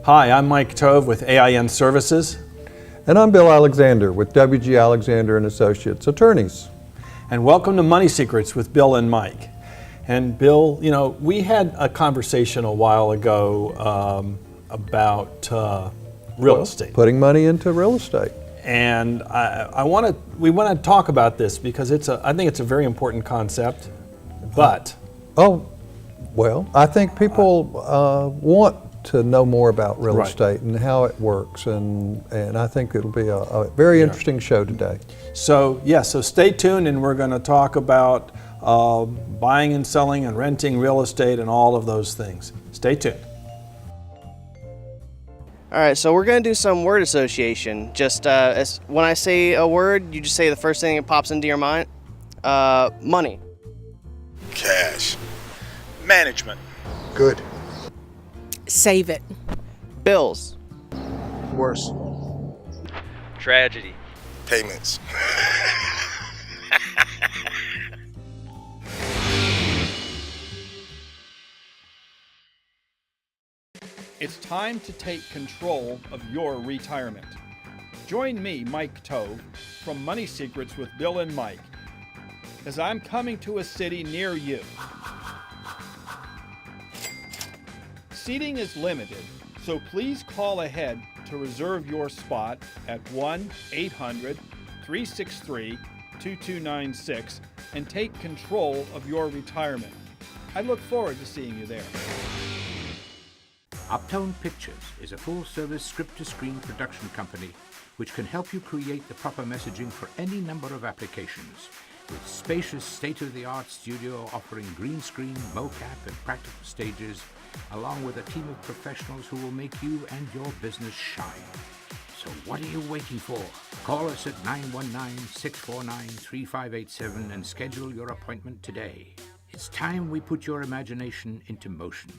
Hi, I'm Mike Tove with AIN Services. And I'm Bill Alexander with W.G. Alexander and Associates Attorneys. And welcome to Money Secrets with Bill and Mike. And Bill, you know, we had a conversation a while ago about real estate. Putting money into real estate. And we want to talk about this because I think it's a very important concept. But I think people want to know more about real Right. estate and how it works, and I think it'll be a very interesting show today. So stay tuned, and we're going to talk about buying and selling and renting real estate and all of those things. Stay tuned. All right, so we're going to do some word association. Just when I say a word, you just say the first thing that pops into your mind. Money. Cash. Management. Good. Save it. Bills. Worse. Tragedy. Payments. It's time to take control of your retirement. Join me, Mike Tove, from Money Secrets with Bill and Mike, as I'm coming to a city near you. Seating is limited, so please call ahead to reserve your spot at 1-800-363-2296 and take control of your retirement. I look forward to seeing you there. Uptone Pictures is a full-service script-to-screen production company which can help you create the proper messaging for any number of applications, with spacious state-of-the-art studio offering green screen, mocap, and practical stages, along with a team of professionals who will make you and your business shine. So what are you waiting for? Call us at 919-649-3587 and schedule your appointment today. It's time we put your imagination into motion.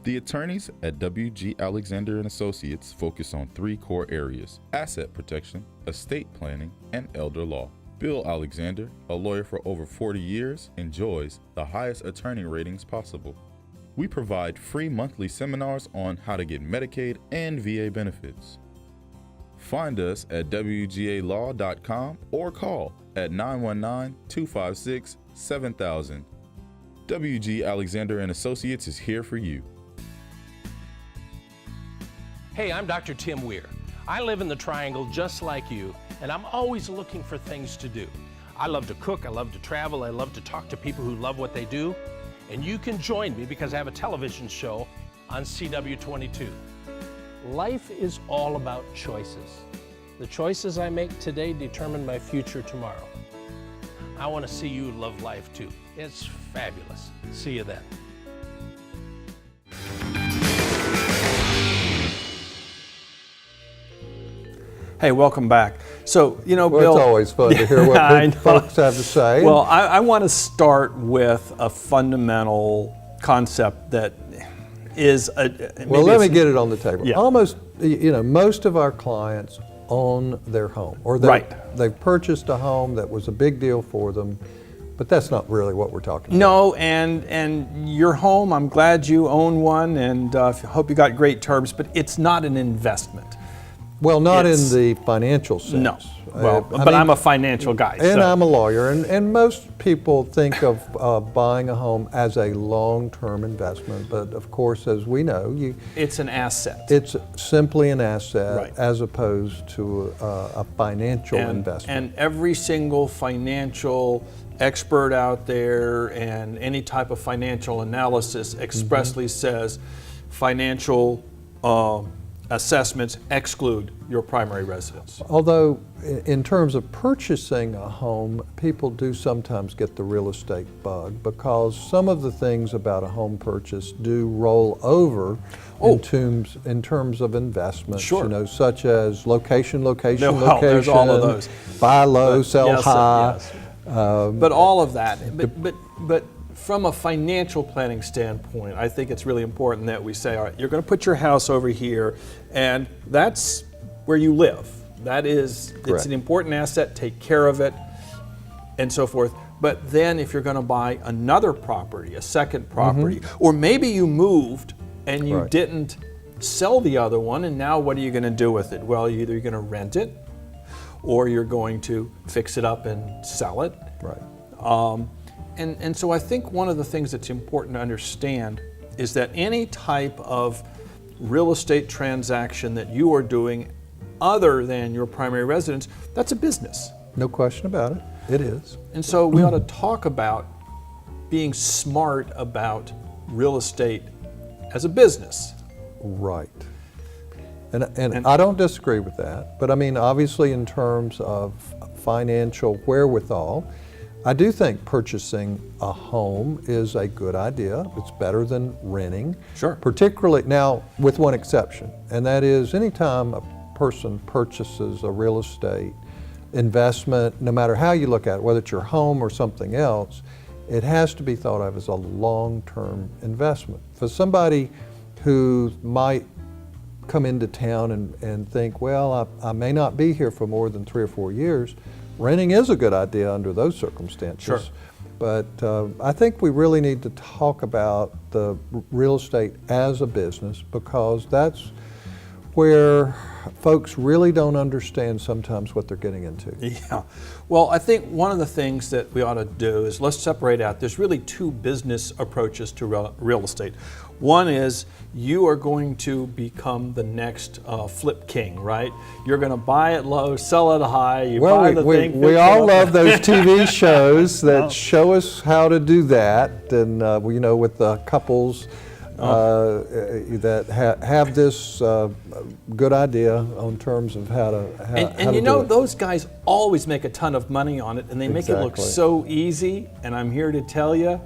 The attorneys at W.G. Alexander and Associates focus on three core areas: asset protection, estate planning, and elder law. Bill Alexander, a lawyer for over 40 years, enjoys the highest attorney ratings possible. We provide free monthly seminars on how to get Medicaid and VA benefits. Find us at WGAlaw.com or call at 919-256-7000. W.G. Alexander and Associates is here for you. Hey, I'm Dr. Tim Weir. I live in the Triangle just like you, and I'm always looking for things to do. I love to cook, I love to travel, I love to talk to people who love what they do. And you can join me because I have a television show on CW22. Life is all about choices. The choices I make today determine my future tomorrow. I want to see you love life too. It's fabulous. See you then. Hey, welcome back. So, you know, Well, Bill, it's always fun to hear what folks have to say. Well, I want to start with a fundamental concept that is let me get it on the table. Yeah. Almost, most of our clients own their home, or they've purchased a home that was a big deal for them, but that's not really what we're talking about. No, and your home, I'm glad you own one, and hope you got great terms, but it's not an investment. Well, not in the financial sense. No. Well, I'm a financial guy. And I'm a lawyer, and most people think of buying a home as a long-term investment, but of course, as we know, it's an asset. It's simply an asset, Right. as opposed to a financial investment. And every single financial expert out there and any type of financial analysis expressly says financial assessments exclude your primary residence. Although, in terms of purchasing a home, people do sometimes get the real estate bug, because some of the things about a home purchase do roll over in terms of investments. Sure. Such as location. There's all of those. Buy low, sell high. Yes. But all of that. But from a financial planning standpoint, I think it's really important that we say, all right, you're going to put your house over here, and that's where you live. It's an important asset, take care of it, and so forth. But then if you're going to buy another property, a second property, or maybe you moved and you didn't sell the other one, and now what are you going to do with it? Well, either you're going to rent it, or you're going to fix it up and sell it. Right. And so I think one of the things that's important to understand is that any type of real estate transaction that you are doing other than your primary residence, that's a business. No question about it. It is. And so we ought to talk about being smart about real estate as a business. Right. And I don't disagree with that, but I mean, obviously in terms of financial wherewithal, I do think purchasing a home is a good idea. It's better than renting. Sure. Particularly, now with one exception, and that is anytime a person purchases a real estate investment, no matter how you look at it, whether it's your home or something else, it has to be thought of as a long-term investment. For somebody who might come into town and think, well, I may not be here for more than 3 or 4 years, renting is a good idea under those circumstances. Sure. But I think we really need to talk about the real estate as a business, because that's where folks really don't understand sometimes what they're getting into. Yeah. Well, I think one of the things that we ought to do is let's separate out. There's really 2 business approaches to real estate. One is you are going to become the next flip king, right? You're going to buy it low, sell it high. You buy the thing. We all love those TV shows that show us how to do that, and you know, with the couples that have this good idea on terms of how to and you know, those guys always make a ton of money on it, and they make it look Exactly. so easy. And I'm here to tell you,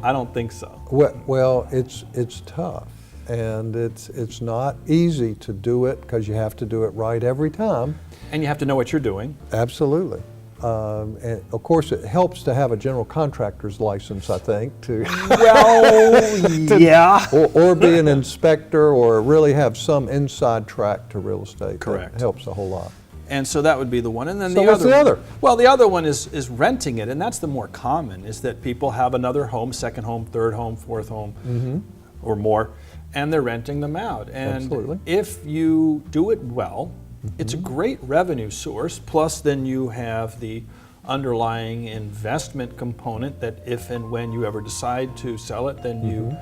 I don't think so. Well, it's tough, and it's not easy to do it because you have to do it right every time. And you have to know what you're doing. Absolutely. And of course, it helps to have a general contractor's license, I think, to Well, yeah. or be an inspector, or really have some inside track to real estate. Correct. That helps a whole lot. And so that would be the one. And then So the what's other. the other? Well, the other one is renting it, and that's the more common. Is that people have another home, second home, third home, fourth home, or more, and they're renting them out. And Absolutely. if you do it well, it's a great revenue source. Plus, then you have the underlying investment component that if and when you ever decide to sell it, then you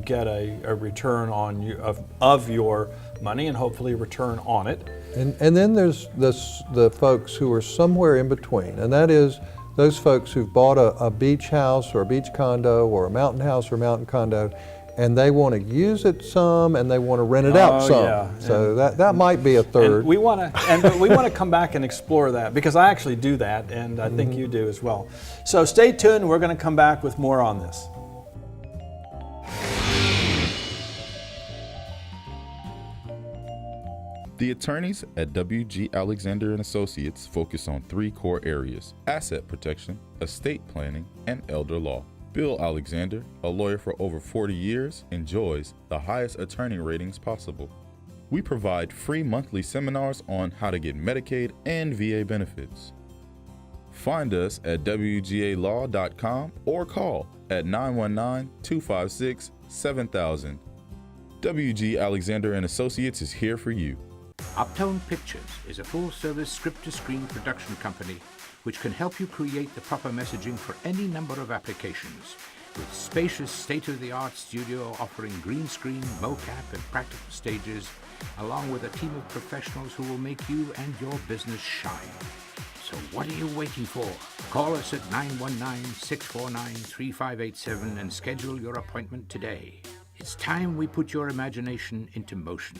get a return on of your money, and hopefully a return on it. And then there's the folks who are somewhere in between, and that is those folks who've bought a beach house or a beach condo or a mountain house or a mountain condo, and they want to use it some and they want to rent it out some. Yeah. So that might be a third. And we want to come back and explore that, because I actually do that, and I think you do as well. So stay tuned. We're going to come back with more on this. The attorneys at W.G. Alexander & Associates focus on 3 core areas: asset protection, estate planning, and elder law. Bill Alexander, a lawyer for over 40 years, enjoys the highest attorney ratings possible. We provide free monthly seminars on how to get Medicaid and VA benefits. Find us at WGAlaw.com or call at 919-256-7000. W.G. Alexander & Associates is here for you. Uptone Pictures is a full-service script-to-screen production company which can help you create the proper messaging for any number of applications, with spacious state-of-the-art studio offering green screen, mocap, and practical stages, along with a team of professionals who will make you and your business shine. So what are you waiting for? Call us at 919-649-3587 and schedule your appointment today. It's time we put your imagination into motion.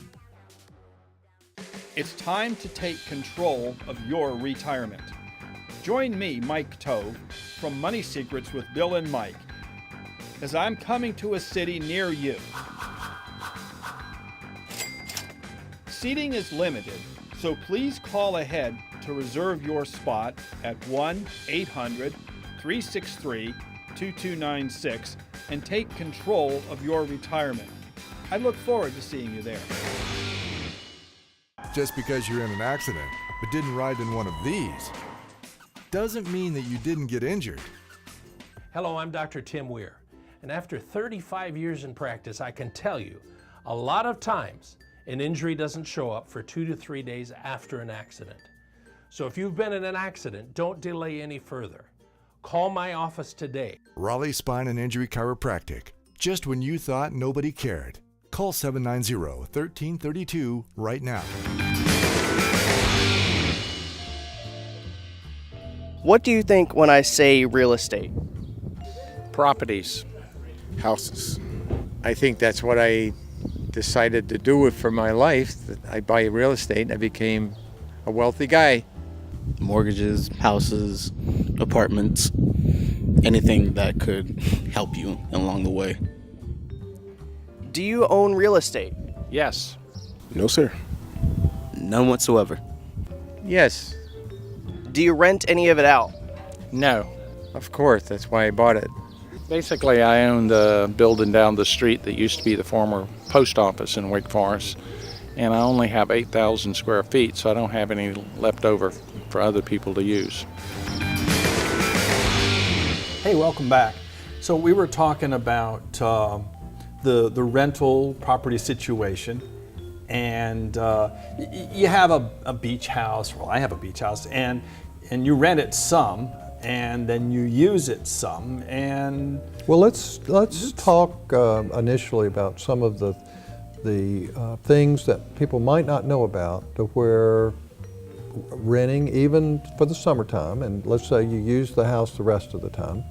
It's time to take control of your retirement. Join me, Mike Tove, from Money Secrets with Bill and Mike, as I'm coming to a city near you. Seating is limited, so please call ahead to reserve your spot at 1-800-363-2296 and take control of your retirement. I look forward to seeing you there. Just because you're in an accident but didn't ride in one of these doesn't mean that you didn't get injured. Hello, I'm Dr. Tim Weir, and after 35 years in practice, I can tell you, A lot of times, an injury doesn't show up for 2 to 3 days after an accident. So if you've been in an accident, don't delay any further. Call my office today. Raleigh Spine and Injury Chiropractic. Just when you thought nobody cared. Call 790-1332 right now. What do you think when I say real estate? Properties, houses. I think that's what I decided to do it for my life. That I buy real estate and I became a wealthy guy. Mortgages, houses, apartments, anything that could help you along the way. Do you own real estate? Yes. No, sir. None whatsoever. Yes. Do you rent any of it out? No. Of course, that's why I bought it. Basically, I own the building down the street that used to be the former post office in Wake Forest, and I only have 8,000 square feet, so I don't have any left over for other people to use. Hey, welcome back. So we were talking about the rental property situation, and you have a beach house. Well, I have a beach house, and you rent it some, and then you use it some, and well, let's talk initially about some of the things that people might not know about, to where renting, even for the summertime, and let's say you use the house the rest of the time,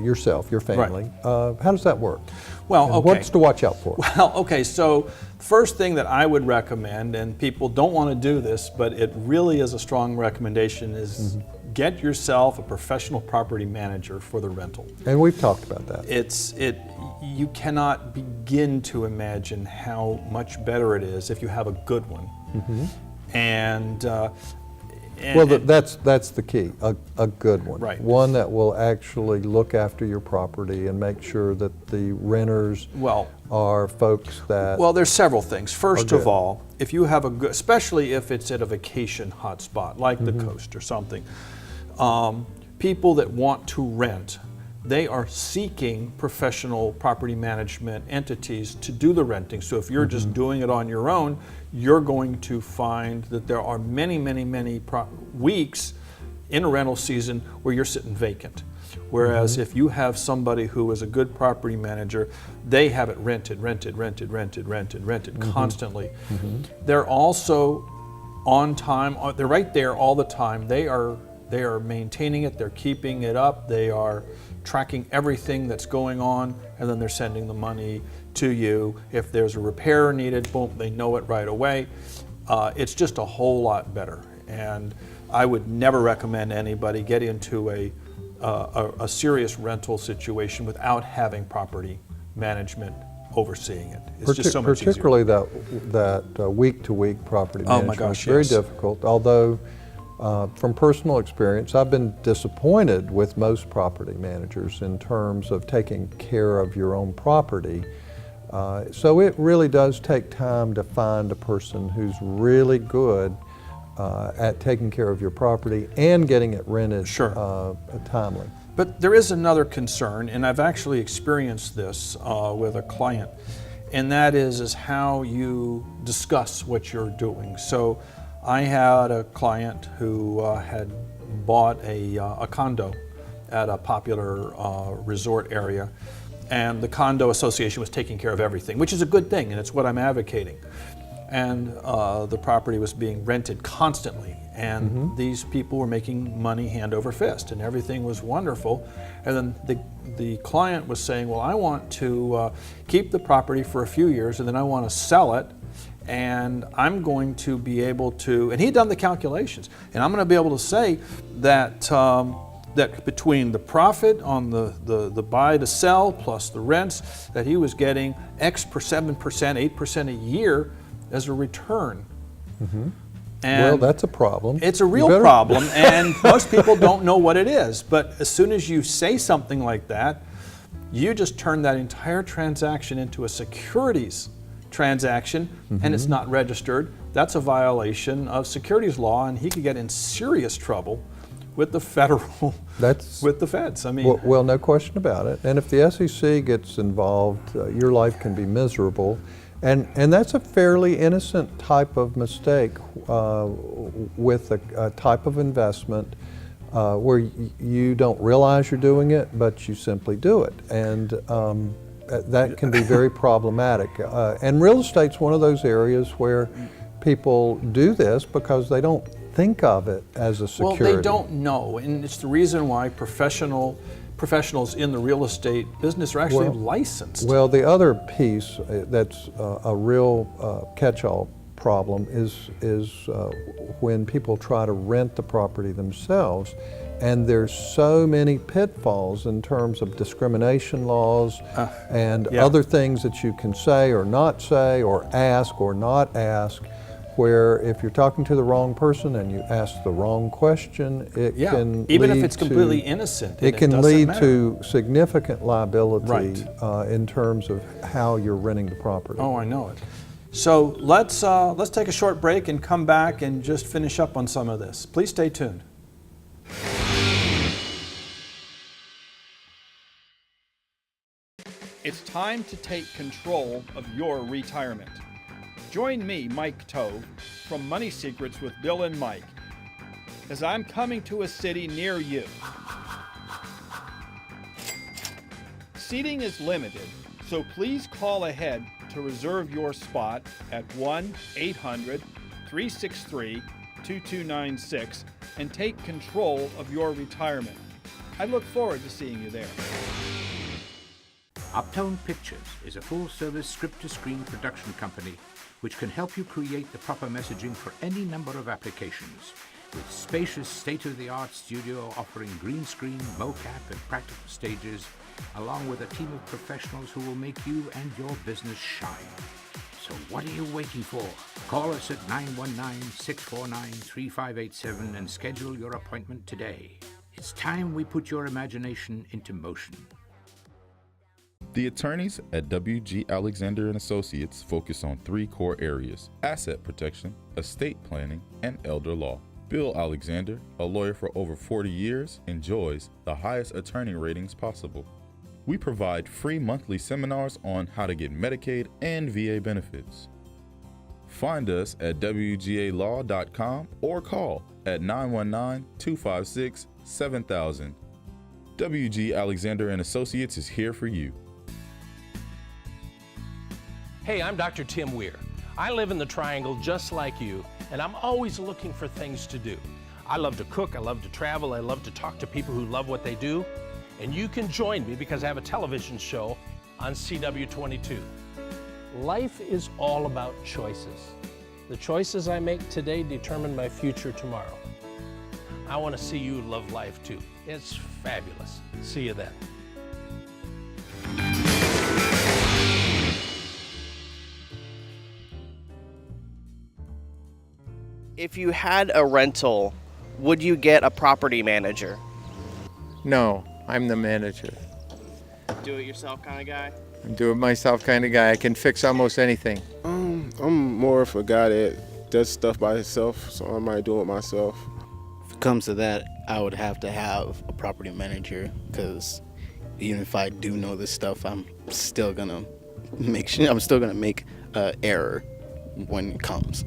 yourself, your family. Right. How does that work? Well, and okay. What's to watch out for? Well, okay, so first thing that I would recommend, and people don't want to do this, but it really is a strong recommendation, is get yourself a professional property manager for the rental. And we've talked about that. You cannot begin to imagine how much better it is if you have a good one. Well, that's the key, a good one. Right. One that will actually look after your property and make sure that the renters are folks that... Well, there's several things. First of all, if you have a good, especially if it's at a vacation hotspot, like the coast or something, people that want to rent, they are seeking professional property management entities to do the renting. So if you're just doing it on your own, you're going to find that there are many weeks in a rental season where you're sitting vacant. Whereas if you have somebody who is a good property manager, they have it rented constantly. They're also on time, they're right there all the time. They are maintaining it, they're keeping it up, they are tracking everything that's going on, and then they're sending the money to you. If there's a repair needed, boom, they know it right away. It's just a whole lot better. And I would never recommend anybody get into a serious rental situation without having property management overseeing it. It's just so much particularly easier. that week-to-week property management. Oh my gosh, is very yes. difficult, although from personal experience, I've been disappointed with most property managers in terms of taking care of your own property. So it really does take time to find a person who's really good at taking care of your property and getting it rented timely. But there is another concern, and I've actually experienced this with a client, and that is how you discuss what you're doing. So I had a client who had bought a condo at a popular resort area, and the condo association was taking care of everything, which is a good thing, and it's what I'm advocating. And the property was being rented constantly, and these people were making money hand over fist, and everything was wonderful. And then the client was saying, well, I want to keep the property for a few years, and then I want to sell it, and I'm going to be able to, and he'd done the calculations, and I'm going to be able to say that that between the profit on the buy to sell plus the rents, that he was getting X per 7%, 8% a year as a return. And well, that's a problem. It's a real problem, and most people don't know what it is. But as soon as you say something like that, you just turn that entire transaction into a securities transaction, and it's not registered. That's a violation of securities law, and he could get in serious trouble with the federal, with the feds. I mean, well, no question about it. And if the SEC gets involved, your life can be miserable. And that's a fairly innocent type of mistake with a type of investment where you don't realize you're doing it, but you simply do it. And that can be very problematic. And real estate's one of those areas where people do this because they don't think of it as a security. Well, they don't know, and it's the reason why professionals in the real estate business are actually licensed. Well, the other piece that's a real catch-all problem is when people try to rent the property themselves, and there's so many pitfalls in terms of discrimination laws and other things that you can say or not say or ask or not ask, where if you're talking to the wrong person and you ask the wrong question, it can even lead if it's completely innocent, it can lead to significant liability in terms of how you're renting the property. Oh, I know it. So let's take a short break and come back and just finish up on some of this. Please stay tuned. It's time to take control of your retirement. Join me, Mike Tove, from Money Secrets with Bill and Mike, as I'm coming to a city near you. Seating is limited, so please call ahead to reserve your spot at 1-800-363-2296 and take control of your retirement. I look forward to seeing you there. Uptone Pictures is a full-service script-to-screen production company which can help you create the proper messaging for any number of applications, with spacious state-of-the-art studio offering green screen, mocap, and practical stages, along with a team of professionals who will make you and your business shine. So what are you waiting for? Call us at 919-649-3587 and schedule your appointment today. It's time we put your imagination into motion. The attorneys at W.G. Alexander & Associates focus on 3 core areas: asset protection, estate planning, and elder law. Bill Alexander, a lawyer for over 40 years, enjoys the highest attorney ratings possible. We provide free monthly seminars on how to get Medicaid and VA benefits. Find us at WGAlaw.com or call at 919-256-7000. W.G. Alexander & Associates is here for you. Hey, I'm Dr. Tim Weir. I live in the Triangle just like you, and I'm always looking for things to do. I love to cook, I love to travel, I love to talk to people who love what they do, and you can join me because I have a television show on CW22. Life is all about choices. The choices I make today determine my future tomorrow. I want to see you love life too. It's fabulous. See you then. If you had a rental, would you get a property manager? No, I'm the manager. Do-it-yourself kind of guy? I'm do-it-myself kind of guy. I can fix almost anything. I'm more of a guy that does stuff by himself, so I might do it myself. If it comes to that, I would have to have a property manager, because even if I do know this stuff, I'm still gonna make error when it comes.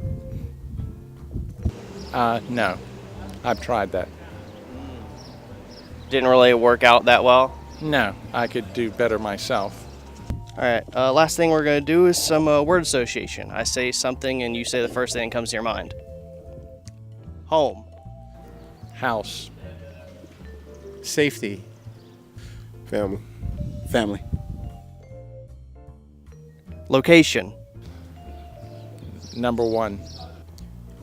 No, I've tried that. Didn't really work out that well? No, I could do better myself. All right, last thing we're going to do is some word association. I say something and you say the first thing that comes to your mind. Home. House. Safety. Family. Family. Location. Number 1.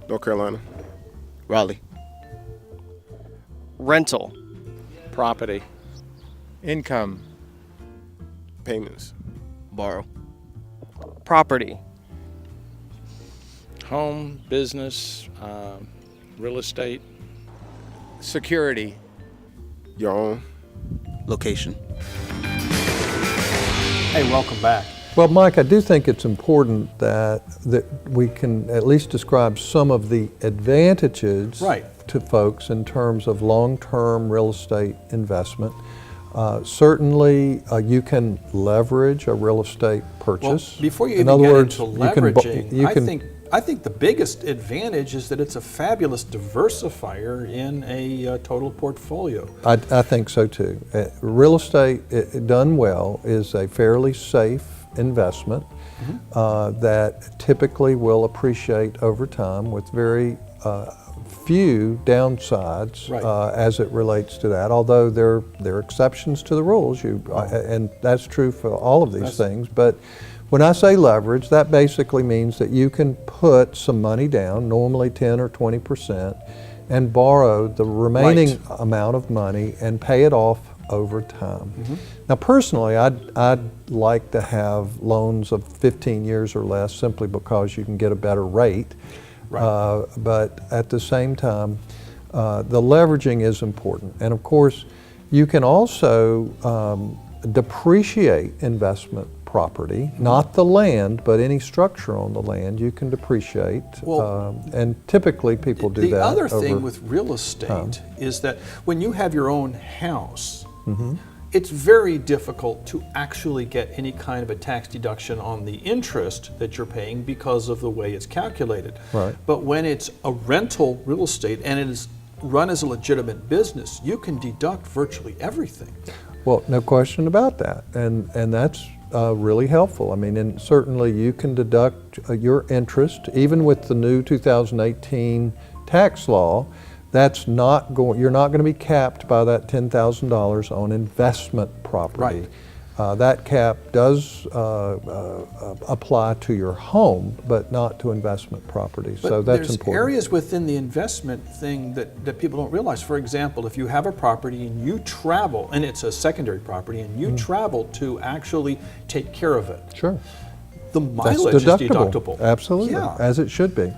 North Carolina. Raleigh. Rental. Property. Income. Payments. Borrow. Property. Home, business, real estate. Security. Your own. Location. Hey, welcome back. Well, Mike, I do think it's important that we can at least describe some of the advantages to folks in terms of long-term real estate investment. Certainly, you can leverage a real estate purchase. Well, before you In even other get words, into you can bu- leveraging, you can- I think the biggest advantage is that it's a fabulous diversifier in a total portfolio. I think so too. Real estate, done well, is a fairly safe investment that typically will appreciate over time with very few downsides as it relates to that, although there are exceptions to the rules, and that's true for all of these things. But when I say leverage, that basically means that you can put some money down, normally 10 or 20%, and borrow the remaining amount of money and pay it off over time. Now personally, I'd like to have loans of 15 years or less simply because you can get a better rate. But at the same time, the leveraging is important. And of course, you can also depreciate investment property, not the land, but any structure on the land you can depreciate. And typically people do that. The other thing over with real estate time. is that when you have your own house, it's very difficult to actually get any kind of a tax deduction on the interest that you're paying because of the way it's calculated. Right. But when it's a rental real estate and it is run as a legitimate business, you can deduct virtually everything. Well, no question about that, and that's really helpful. I mean, and certainly you can deduct your interest, even with the new 2018 tax law. That's not going. You're not going to be capped by that $10,000 on investment property. That cap does apply to your home, but not to investment property. So that's there's important. areas within the investment thing that people don't realize. For example, if you have a property and you travel, and it's a secondary property, and you travel to actually take care of it. Sure. The mileage is deductible. Absolutely, Yeah. as it should be.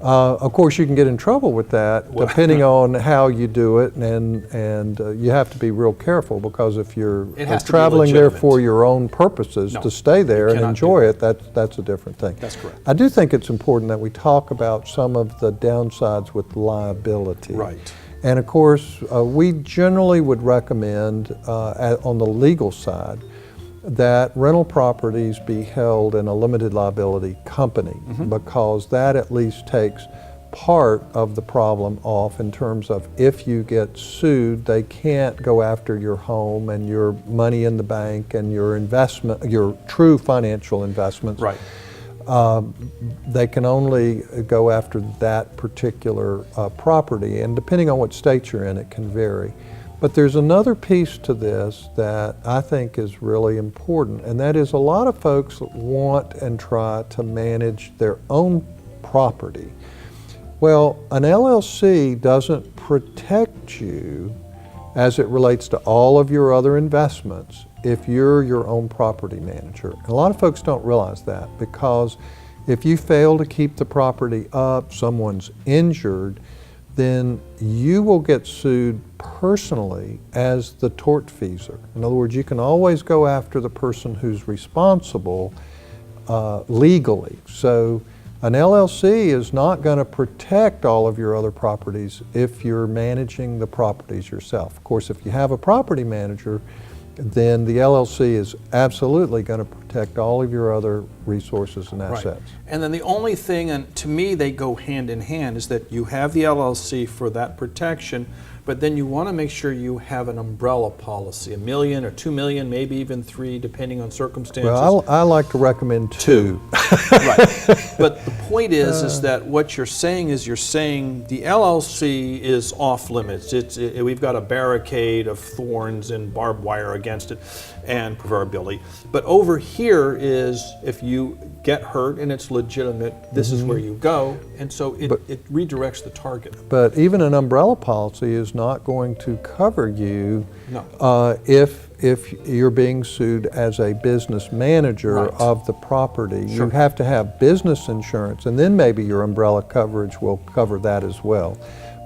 Of course, you can get in trouble with that depending on how you do it, and you have to be real careful because if you're traveling there for your own purposes to stay there and enjoy it, that's a different thing. That's correct. I do think it's important that we talk about some of the downsides with liability. Right. And of course, we generally would recommend on the legal side that rental properties be held in a limited liability company because that at least takes part of the problem off in terms of if you get sued, they can't go after your home and your money in the bank and your investment, your true financial investments. Right. They can only go after that particular property, and depending on what state you're in, it can vary. But there's another piece to this that I think is really important, and that is a lot of folks want and try to manage their own property. Well, an LLC doesn't protect you as it relates to all of your other investments if you're your own property manager. And a lot of folks don't realize that because if you fail to keep the property up, someone's injured, then you will get sued personally as the tortfeasor. In other words, you can always go after the person who's responsible legally. So an LLC is not going to protect all of your other properties if you're managing the properties yourself. Of course, if you have a property manager, then the LLC is absolutely going to protect all of your other resources and assets. Right. And then the only thing, and to me they go hand in hand, is that you have the LLC for that protection, but then you want to make sure you have an umbrella policy, $1 million or $2 million, maybe even 3, depending on circumstances. Well, I like to recommend 2. Right. But the point is that what you're saying is you're saying the LLC is off limits. We've got a barricade of thorns and barbed wire against it, and proverbially. But over here is if you get hurt and it's legitimate, this is where you go, and so it redirects the target. But even an umbrella policy is not going to cover you No. if you're being sued as a business manager of the property. You have to have business insurance, and then maybe your umbrella coverage will cover that as well.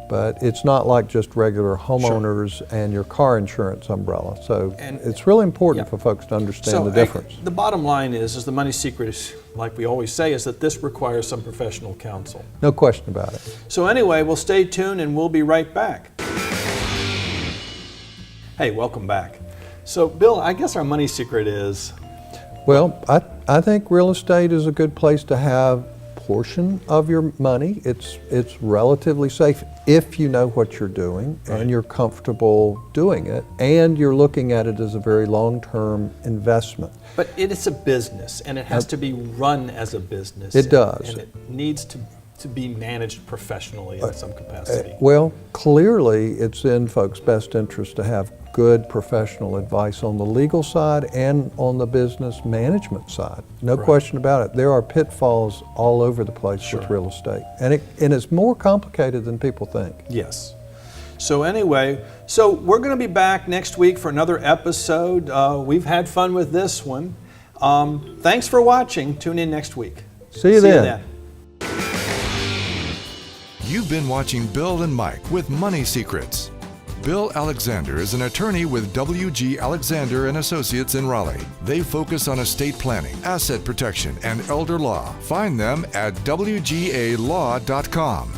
But it's not like just regular homeowners and your car insurance umbrella. So it's really important for folks to understand the difference. The bottom line is the money secret is, like we always say, is that this requires some professional counsel. No question about it. So anyway, we'll stay tuned and we'll be right back. Hey, welcome back. So, Bill, I guess our money secret is, Well, I think real estate is a good place to have portion of your money. It's relatively safe if you know what you're doing and you're comfortable doing it, and you're looking at it as a very long-term investment. but it is a business, and it has to be run as a business. It does. And it needs to be managed professionally in some capacity. Well, clearly it's in folks' best interest to have good professional advice on the legal side and on the business management side. No question about it. There are pitfalls all over the place with real estate, and it's more complicated than people think. Yes. So anyway, so we're going to be back next week for another episode. We've had fun with this one. Thanks for watching. Tune in next week. See you then. You've been watching Bill and Mike with Money Secrets. Bill Alexander is an attorney with W.G. Alexander and Associates in Raleigh. They focus on estate planning, asset protection, and elder law. Find them at wgalaw.com.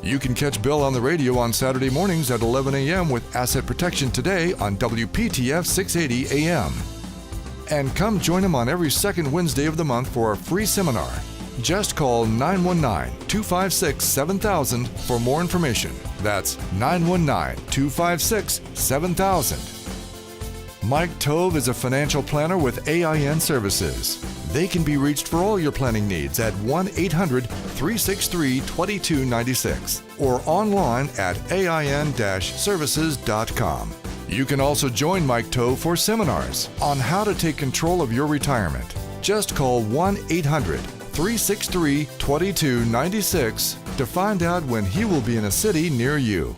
You can catch Bill on the radio on Saturday mornings at 11 a.m. with Asset Protection Today on WPTF 680 AM. And come join him on every second Wednesday of the month for a free seminar. Just call 919-256-7000 for more information. That's 919-256-7000. Mike Tove is a financial planner with AIN Services. They can be reached for all your planning needs at 1-800-363-2296 or online at ain-services.com. You can also join Mike Tove for seminars on how to take control of your retirement. Just call 1-800-363-2296 to find out when he will be in a city near you.